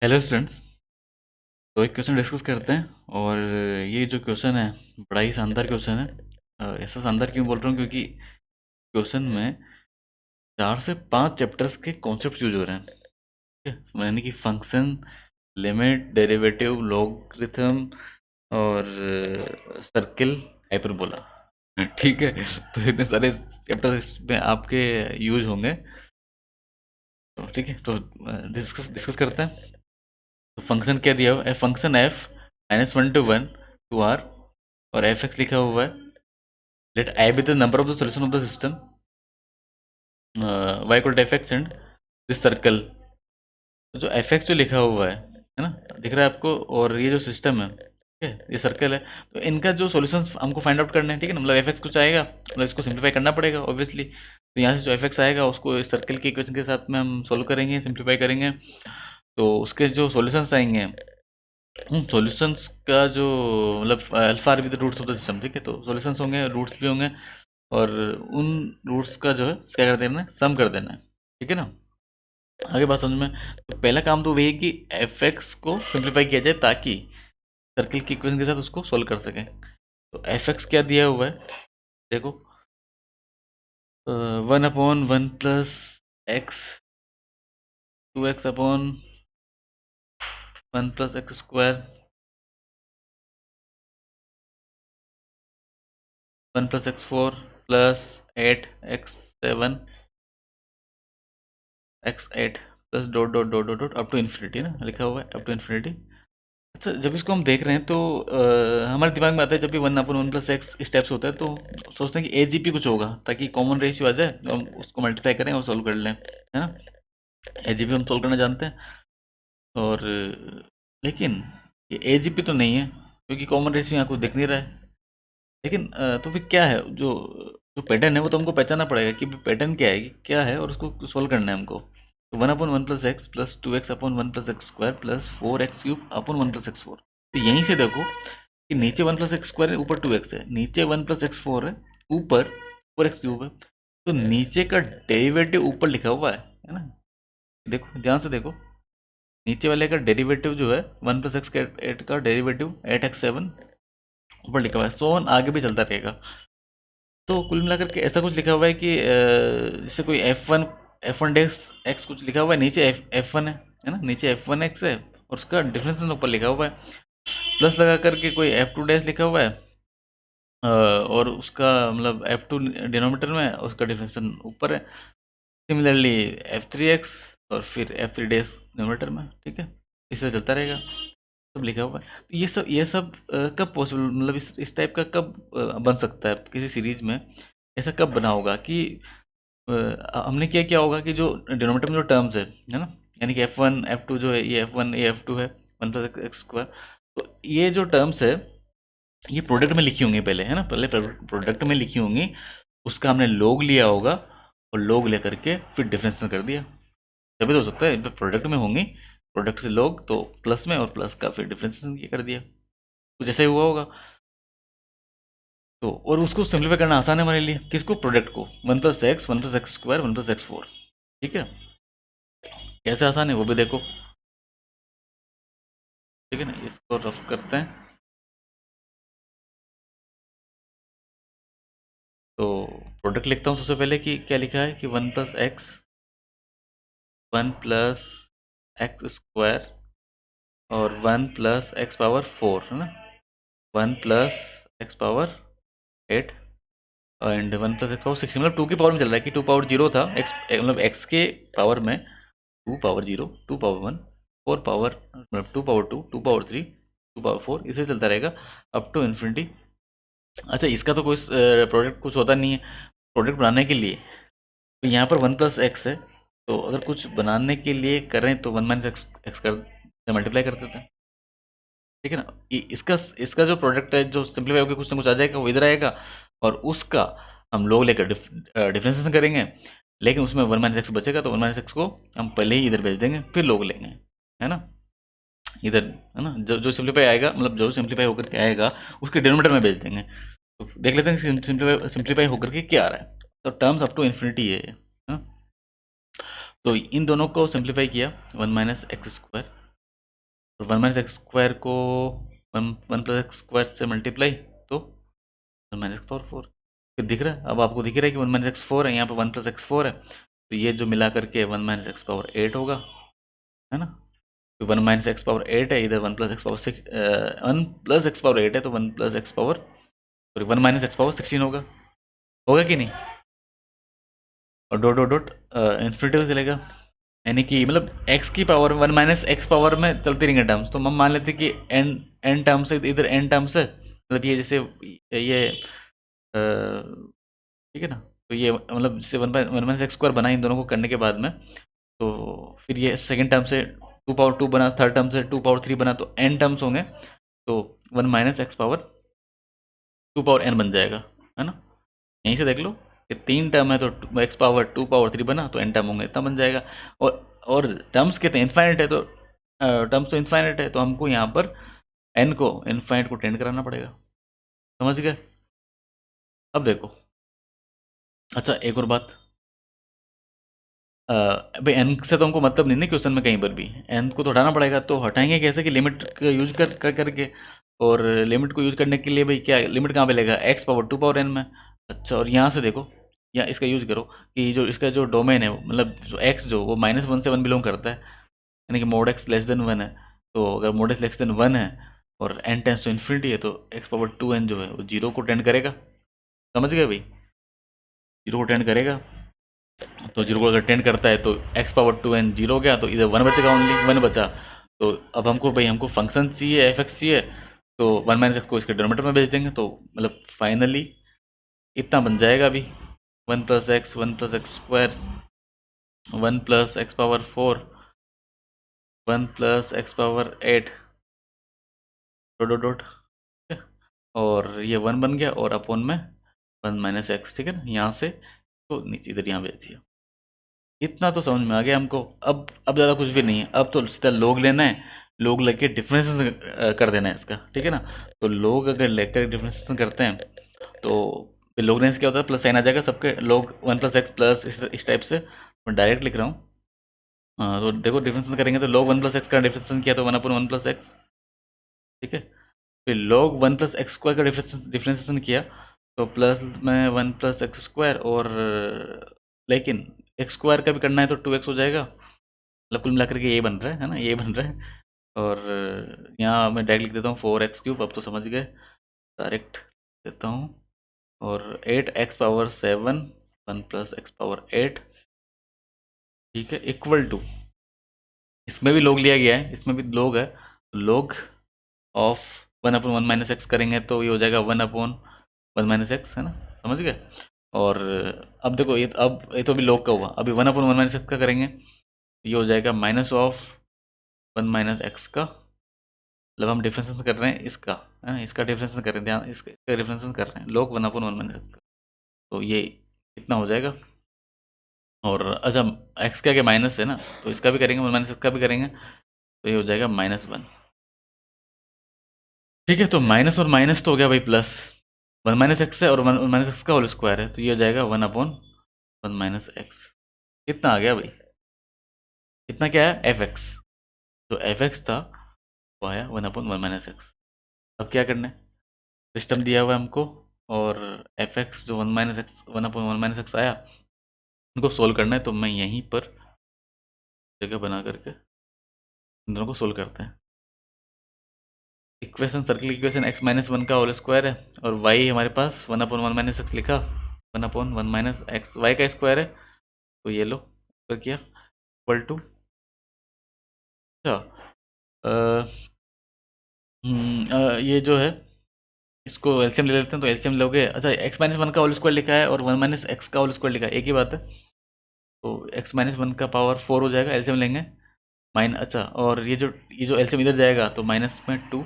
Hello students. तो एक question discuss करते हैं। और ये जो क्वेश्चन है बड़ा ही शानदार क्वेश्चन है। ऐसा शानदार क्यों बोल रहा हूँ क्योंकि क्वेश्चन में 4 से 5 चैप्टर्स के कॉन्सेप्ट यूज हो रहे हैं। ठीक है, यानी कि फंक्शन, लिमिट, डेरिवेटिव, लॉगरिथम और सर्किल, हाइपरबोला। ठीक है। तो इतने सारे चैप्टर्स इसमें आपके यूज होंगे। तो ठीक है, तो डिस्कस डिस्कस करते हैं। तो फंक्शन क्या दिया हुआ है? Function f -1 to 1 to r और एफ एक्स लिखा हुआ है। Let I be the number of the solution of the system, y equal to f x and this circle. तो जो एफ एक्स जो लिखा हुआ है ना, दिख रहा है आपको, और ये जो सिस्टम है, ठीक है, ये सर्कल है। तो इनका जो सॉल्यूशंस हमको फाइंड आउट करने हैं, ठीक है ना। मतलब एफ एक्स कुछ आएगा, मतलब इसको सिंप्लीफाई करना पड़ेगा ऑब्वियसली। तो यहाँ से जो एफ एक्स आएगा उसको इस सर्कल के इक्वेशन के साथ में हम सोल्व करेंगे, सिंप्लीफाई करेंगे। तो उसके जो सॉल्यूशंस आएंगे, उन सॉल्यूशंस का जो, मतलब alpha r be the roots of the system, ठीक है। तो सॉल्यूशंस होंगे, रूट्स भी होंगे, और उन रूट्स का जो है क्या कर देना है, सम कर देना है। ठीक है ना। आगे बात समझ में। तो पहला काम तो वही है कि एफ एक्स को सिंप्लीफाई किया जाए ताकि सर्किल की इक्वेशन के साथ उसको सोल्व कर सकें। तो एफ एक्स क्या दिया हुआ है, देखो, 1/1 + x 2x/1 + x², 1 + x4 +8 x7 x8 plus dot dot dot dot dot up to infinity ना, लिखा हुआ है अप टू इन्फिनिटी। अच्छा, जब इसको हम देख रहे हैं तो हमारे दिमाग में आता है, जब भी 1/1 + x स्टेप्स होता है तो सोचते हैं कि ए जी पी कुछ होगा ताकि कॉमन रेशियो आ जाए, तो हम उसको मल्टीप्लाई करें और सोल्व कर लें, है ना। ए जी पी हम सोल्व करना जानते हैं। और लेकिन ये ए जी पी तो नहीं है क्योंकि कॉमन रेशियो यहाँ कुछ दिख नहीं रहा है। लेकिन तो फिर क्या है, जो जो पैटर्न है वो तो हमको पहचानना पड़ेगा कि पैटर्न क्या है, कि क्या है, और उसको सोल्व करना है हमको। तो 1/1 + x plus 2x/1 + x² plus 4x³ / 1 + x4। तो यहीं से देखो कि नीचे 1 + x² है, ऊपर 2x है, नीचे 1 + x4 है, ऊपर 4x³ है। तो नीचे का डेरिवेटिव ऊपर लिखा हुआ है ना। देखो ध्यान से देखो, नीचे वाले का डेरिवेटिव जो है 1 + x8 का डेरिवेटिव 8x7 ऊपर लिखा हुआ है, सो ऑन आगे भी चलता रहेगा। तो कुल मिलाकर के ऐसा कुछ लिखा हुआ है कि जैसे कोई F1 डैश एक्स कुछ लिखा हुआ है, नीचे F1 है ना, नीचे F1 एक्स है, और उसका डिफरेंशियल ऊपर लिखा हुआ है। प्लस लगा करके कोई F2 डैश लिखा हुआ है, और उसका मतलब F2 डिनोमिनेटर में है, उसका डिफरेंशियल ऊपर है। सिमिलरली F3 एक्स और फिर F3 डैश डिनोमिनेटर में, ठीक है। इससे चलता रहेगा, सब लिखा हुआ है। तो ये सब कब पॉसिबल, मतलब इस टाइप का कब बन सकता है किसी सीरीज में? ऐसा कब बना होगा कि हमने क्या किया होगा कि जो डिनोमिनेटर में जो टर्म्स है ना, यानी कि F1 F2 जो है, ये F1 ये F2 है, 1 + x²। तो ये जो टर्म्स है ये प्रोडक्ट में लिखी होंगी पहले, है ना, पहले प्रोडक्ट में लिखी होंगी। उसका हमने लोग लिया होगा, और लोग लेकर के फिर डिफरेंशियल कर दिया। तभी तो हो सकता है प्रोडक्ट में होंगी, प्रोडक्ट से लोग तो प्लस में, और प्लस का फिर डिफरेंशियल ये कर दिया, कुछ ऐसा ही हुआ होगा। तो और उसको सिंप्लीफाई करना आसान है हमारे लिए, किसको, प्रोडक्ट को, 1 + x 1 + x² 1 + x4। ठीक है, कैसे आसान है वो भी देखो। ठीक है ना, इसको रफ करते हैं। तो प्रोडक्ट लिखता हूँ सबसे पहले कि क्या लिखा है कि 1 + x 1 + x² और 1 + x⁴ है ना, 1 + x⁴ 8 एंड 1 + x⁴ 16, मतलब 2 की पावर में चल रहा है कि 2 पावर 0 था, एक्स मतलब एक्स के पावर में 2 पावर 0 2 पावर 1 4 पावर, मतलब 2 पावर 2 2 पावर 3 2 पावर 4, इसे चलता रहेगा अप टू इन्फिनिटी। अच्छा, इसका तो कोई प्रोडक्ट कुछ होता नहीं है। प्रोडक्ट बनाने के लिए तो यहाँ पर 1 + x है, तो अगर कुछ बनाने के लिए करें तो 1 - x कर से मल्टीप्लाई कर देते हैं। ठीक है ना। इसका जो प्रोडक्ट है, जो सिंप्लीफाई होकर कुछ ना कुछ आ जाएगा, वो इधर आएगा, और उसका हम लोग लेकर डिफरेंशिएशन करेंगे। लेकिन उसमें 1 - x बचेगा, तो 1 - x को हम पहले ही इधर भेज देंगे, फिर लोग लेंगे, है ना, इधर, है ना। जो जो सिंप्लीफाई आएगा, मतलब जो सिंप्लीफाई होकर के आएगा उसके डिनोमिनेटर में भेज देंगे। तो देख लेते हैं सिंप्लीफाई सिंप्लीफाई होकर के क्या आ रहा है। तो टर्म्स अप टू इन्फिनिटी है ये, हाँ। तो इन दोनों को सिंप्लीफाई किया, 1 - x², तो वन माइनस एक्स स्क्वायर को one one plus x square से मल्टीप्लाई, तो one minus x power four. फिर दिख रहा है, अब आपको दिख रहा है कि वन माइनस एक्स फोर है, यहाँ पे वन प्लस एक्स फोर है, तो ये जो मिला करके one minus x power eight होगा, है ना। तो one minus x power eight है, इधर one plus x power six, one plus x power eight है, तो one plus x power sorry one minus x power sixteen होगा। होगा कि नहीं? और डॉट डॉट डॉट इन्फिनिटी में चलेगा, यानी कि मतलब x की power one minus x power में चलती रहेंगे टर्म्स। तो हम मान लेते हैं कि n n टर्म्स है, इधर n टर्म्स है, मतलब ये जैसे ये ठीक है ना। तो ये मतलब जैसे वन माइनस एक्स स्क्वायर बना इन दोनों को करने के बाद में, तो फिर ये सेकंड टर्म से टू पावर टू बना, थर्ड टर्म से टू पावर थ्री बना, तो n टर्म्स होंगे, तो one minus x power two power n बन जाएगा, है ना। यहीं से देख लो कि तीन टर्म है तो x power two power three बना, तो एन टर्म होंगे, इतना बन जाएगा। और टर्म्स कितने इन्फाइनाइट है, तो टर्म्स तो इन्फाइनाइट है, तो हमको यहाँ पर एन को इन्फाइनाइट को टेंड कराना पड़ेगा। समझ गए? अब देखो, अच्छा एक और बात, भाई एन से तो हमको मतलब नहीं ना क्वेश्चन में कहीं पर भी, एन को तो हटाना पड़ेगा, तो हटाएंगे कैसे? कि लिमिट का यूज करके, और लिमिट को यूज करने के लिए भाई क्या लिमिट कहाँ पे लेगा? X power two power n में। अच्छा, और यहाँ से देखो, या इसका यूज करो कि जो इसका जो डोमेन है मतलब जो एक्स जो वो माइनस वन से वन बिलोंग करता है, यानी कि mode x less than one है। तो अगर mode x less than one है और एन टेंस टू इन्फिनिटी है, तो एक्स पावर टू एन जो है वो जीरो को टेंड करेगा। समझ गए भाई? जीरो को टेंड करेगा, तो जीरो को अगर टेंड करता है तो x power two n zero हो गया, तो इधर वन बचेगा, ओनली वन बचा। तो अब हमको भाई हमको फंक्शन चाहिए, एफ एक्स चाहिए, तो वन माइनस एक्स को इसके डिनोमिनेटर में भेज देंगे, तो मतलब फाइनली इतना बन जाएगा अभी, one plus x square, one plus x power four, one plus x power eight, dot dot dot, ठीक है? और ये वन बन गया, और अपॉन में वन माइनस एक्स, ठीक है ना, यहाँ से तो नीचे इधर यहाँ भेज दिया। इतना तो समझ में आ गया हमको। अब ज़्यादा कुछ भी नहीं है, अब तो सीधा लोग लेना है, लोग लेके डिफरेंस कर देना है इसका, ठीक है ना। तो लोग अगर लेकर डिफरेंस करते हैं, तो फिर लोग क्या होता है, प्लस साइन आ जाएगा सबके, लोग वन प्लस एक्स प्लस इस टाइप से। मैं डायरेक्ट लिख रहा हूँ। तो देखो डिफरेंस करेंगे, तो लोग वन प्लस एक्स का डिफरेंस किया तो वन अपन वन प्लस एक्स, ठीक है। फिर लोग वन प्लस एक्स स्क्वायर का डिफरेंशिएशन किया, तो प्लस में वन प्लस एक्स स्क्वायर, और लेकिन एक्स स्क्वायर का भी करना है तो टू एक्स हो जाएगा, मतलब कुल मिलाकर के ये बन रहा है ना, ये बन रहा है। और यहाँ मैं डायरेक्ट लिख देता हूँ फोर एक्स क्यूब, अब तो समझ गए, डायरेक्ट देता हूँ। और eight x power seven, one plus x power eight, ठीक है, इक्वल टू, इसमें भी लोग लिया गया है, इसमें भी लोग है, लोग of one upon one minus x करेंगे, तो ये हो जाएगा one upon one minus x, है ना। समझ गए? और अब देखो ये, अब ये तो भी लोग का हुआ, अभी one upon one minus x का करेंगे, ये हो जाएगा minus of one minus x का, मतलब हम डिफरेंशिएशन कर रहे हैं इसका, है ना, इसका डिफरेंशिएशन कर रहे हैं, ध्यान इसका डिफरेंशिएशन कर रहे हैं, लोग one upon one minus x का, तो ये इतना हो जाएगा। और अच्छा, एक्स के आगे माइनस है ना, तो इसका भी करेंगे, वन माइनस एक्स का भी करेंगे, तो ये हो जाएगा माइनस वन। ठीक है, तो माइनस और माइनस तो हो गया भाई प्लस, वन माइनस एक्स है और वन माइनस एक्स का होल स्क्वायर है, तो ये हो जाएगा one upon one minus x. कितना आ गया भाई? कितना क्या है? एफ एक्स, तो एफ एक्स था वो आया one upon one minus x. अब क्या करना है? सिस्टम दिया हुआ है हमको, और एफ एक्स जो one minus x, one upon one minus x आया, उनको सोल्व करना है, तो मैं यहीं पर जगह बना करके इन दोनों को सोल्व करते हैं। Equation, circle equation, x minus one का होल स्क्वायर है, और वाई हमारे पास one upon one minus x लिखा, one upon one minus x, y का स्क्वायर है, तो ये लो कर किया, इक्वल टू, अच्छा ये जो है इसको एलसीएम ले लेते हैं, तो एलसीएम लोगे, अच्छा एक्स माइनस वन का होल स्क्वायर लिखा है और वन माइनस एक्स का होल स्क्वायर लिखा है, एक ही बात है, तो एक्स माइनस वन का पावर फोर हो जाएगा, एलसीएम लेंगे, माइन, अच्छा, और ये जो एलसीएम इधर जाएगा, तो माइनस में टू,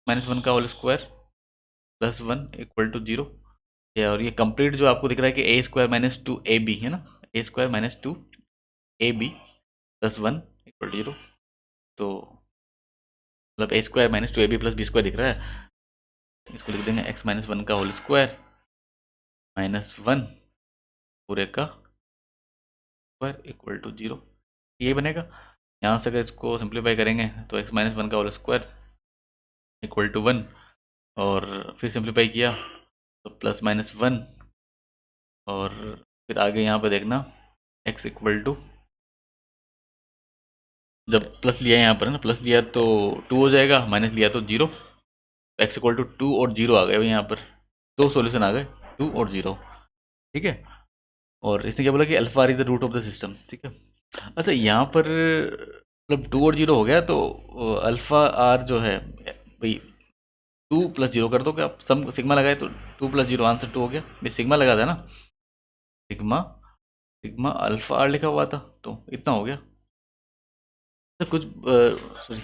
माइनस वन का whole square plus one equal to zero. और ये कंप्लीट जो आपको दिख रहा है कि a square minus two a b, है ना, a square minus two a b plus one equal to zero, तो मतलब a square minus two a b plus b square दिख रहा है, इसको लिख देंगे एक्स माइनस वन का होल स्क्वायर माइनस वन पूरे का स्क्वायर इक्वल टू जीरो, ये बनेगा। यहाँ से अगर इसको सिंप्लीफाई करेंगे तो x माइनस वन का whole square equal to one, और फिर सिंप्लीफाई किया तो प्लस माइनस वन, और फिर आगे यहाँ पे देखना x इक्वल टू, जब प्लस लिया यहाँ पर ना, प्लस लिया तो टू हो जाएगा, माइनस लिया तो zero, x equal to two और जीरो आ गए भाई, यहाँ पर दो सॉल्यूशन आ गए, टू और जीरो। ठीक है, और इसने क्या बोला कि alpha r is the root of the system. ठीक है, अच्छा यहाँ पर मतलब टू और जीरो हो गया, तो अल्फा आर जो है भाई टू प्लस जीरो कर दो, क्या आप सम सिग्मा लगाए तो two plus zero answer two हो गया भाई, सिग्मा लगा था ना, सिग्मा सिग्मा अल्फा आर लिखा हुआ था, तो इतना हो गया। तो कुछ सॉरी,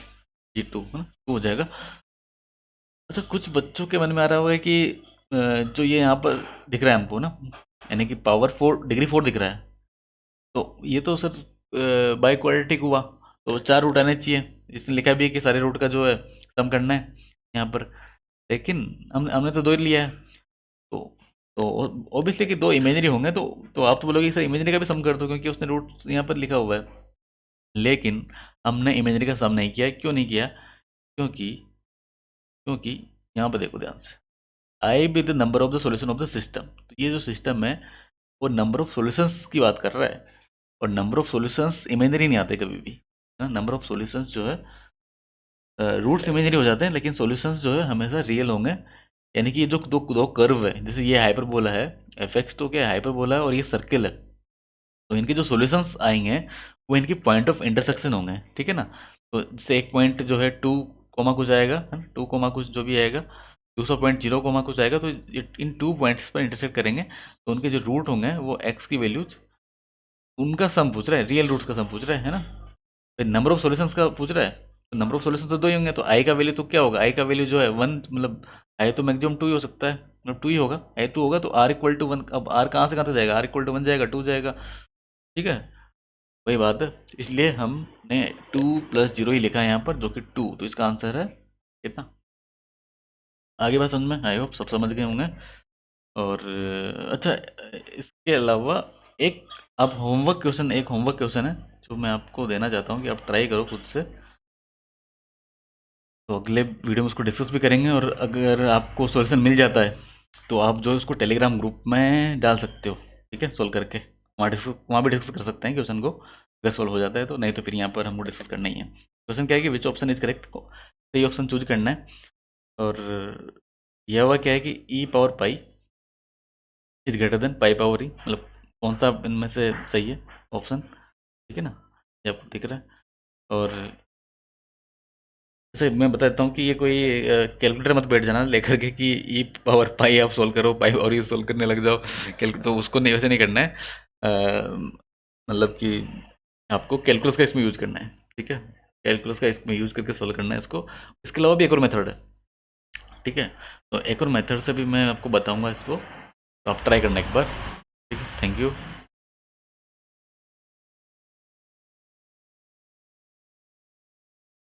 जी टू है ना, टू हो जाएगा। अच्छा कुछ बच्चों के मन में आ रहा हुआ है कि जो ये यहाँ पर दिख रहा है हमको ना, यानी कि पावर फोर डिग्री फोर दिख रहा है, तो ये तो सर बाई क्वाड्रेटिक हुआ, तो चार रूट आने चाहिए। इसमें लिखा भी है कि सारे रूट का जो है सम करना है यहाँ पर, लेकिन हमने तो दो ही लिया है, तो तो ऑब्वियसली कि दो इमेजनरी होंगे, तो आप तो बोलोगे सर इमेजनरी का भी सम कर दो क्योंकि उसने रूट यहाँ पर लिखा हुआ है, लेकिन हमने इमेजनरी का सम नहीं किया। क्यों नहीं किया? क्योंकि क्योंकि यहाँ पर देखो ध्यान से, I with the number of the solution of the system, तो ये जो सिस्टम है वो नंबर ऑफ सॉल्यूशंस की बात कर रहा है, और नंबर ऑफ सॉल्यूशंस इमेजनरी नहीं आते कभी भी ना, नंबर ऑफ सॉल्यूशंस जो है रूट्स इमेजनरी हो जाते हैं, लेकिन सॉल्यूशंस जो है हमेशा रियल होंगे। यानी कि ये जो दो दो कर्व है, जैसे ये हाइपरबोला है, एफ एक्स तो क्या हाइपरबोला है, और ये सर्किल है, तो इनके जो सॉल्यूशंस आएंगे वो इनकी पॉइंट ऑफ इंटरसेक्शन होंगे। ठीक है ना, तो जैसे एक पॉइंट जो है टू कोमा कुछ आएगा, है ना, टू कोमा कुछ जो भी आएगा, दूसरा पॉइंट जीरो कोमा कुछ आएगा, तो इन टू पॉइंट्स पर इंटरसेक्ट करेंगे, तो उनके जो रूट होंगे वो एक्स की वैल्यूज, उनका सम पूछ रहा है, रियल रूट्स का सम पूछ रहा है ना। फिर नंबर ऑफ सॉल्यूशंस का पूछ रहा है, तो नंबर ऑफ सॉल्यूशंस तो दो ही होंगे, तो आई का वैल्यू तो क्या होगा, आई का वैल्यू जो है वन, मतलब आई तो मैक्सिमम टू ही हो सकता है, मतलब टू ही होगा, आई टू होगा, तो आर इक्वल टू वन, अब आर कहाँ से कहाँ तक जाएगा, आर इक्वल टू वन जाएगा, टू जाएगा। ठीक है, वही बात है, इसलिए हमने टू प्लस जीरो ही लिखा है यहाँ पर, जो कि टू, तो इसका आंसर है कितना। आगे बात समझ में, आई होप सब समझ गए होंगे। और अच्छा इसके अलावा एक, अब होमवर्क क्वेश्चन, एक होमवर्क क्वेश्चन है जो मैं आपको देना चाहता हूँ कि आप ट्राई करो खुद से, तो अगले वीडियो में उसको डिस्कस भी करेंगे, और अगर आपको सॉल्यूशन मिल जाता है तो आप जो है उसको टेलीग्राम ग्रुप में डाल सकते हो। ठीक है, सोल्व करके वहाँ भी डिस्कस कर सकते हैं क्वेश्चन को, अगर सोल्व हो जाता है तो, नहीं तो फिर यहाँ पर हमको डिस्कस करना ही है। क्वेश्चन क्या है कि विच ऑप्शन इज करेक्ट, सही ऑप्शन चूज करना है, और यह हुआ क्या है कि e power pi is greater than pi power e, मतलब कौन सा इनमें से सही है ऑप्शन। ठीक है ना, ये आपको दिख रहा है। और जैसे मैं बताता हूँ कि ये कोई कैलकुलेटर मत बैठ जाना लेकर के कि ई पावर पाई आप सोल्व करो, पाई और ये सोल्व करने लग जाओ, कैलकुलेट तो उसको नहीं, वैसे नहीं करना है। मतलब कि आपको कैलकुलस का इसमें यूज करना है। ठीक है, कैलकुलस का इसमें यूज करके सोल्व करना है इसको। इसके अलावा भी एक और मेथड है। ठीक है, तो एक और मेथड से भी मैं आपको बताऊंगा इसको, तो आप ट्राई करना एक बार। ठीक है, थैंक यू।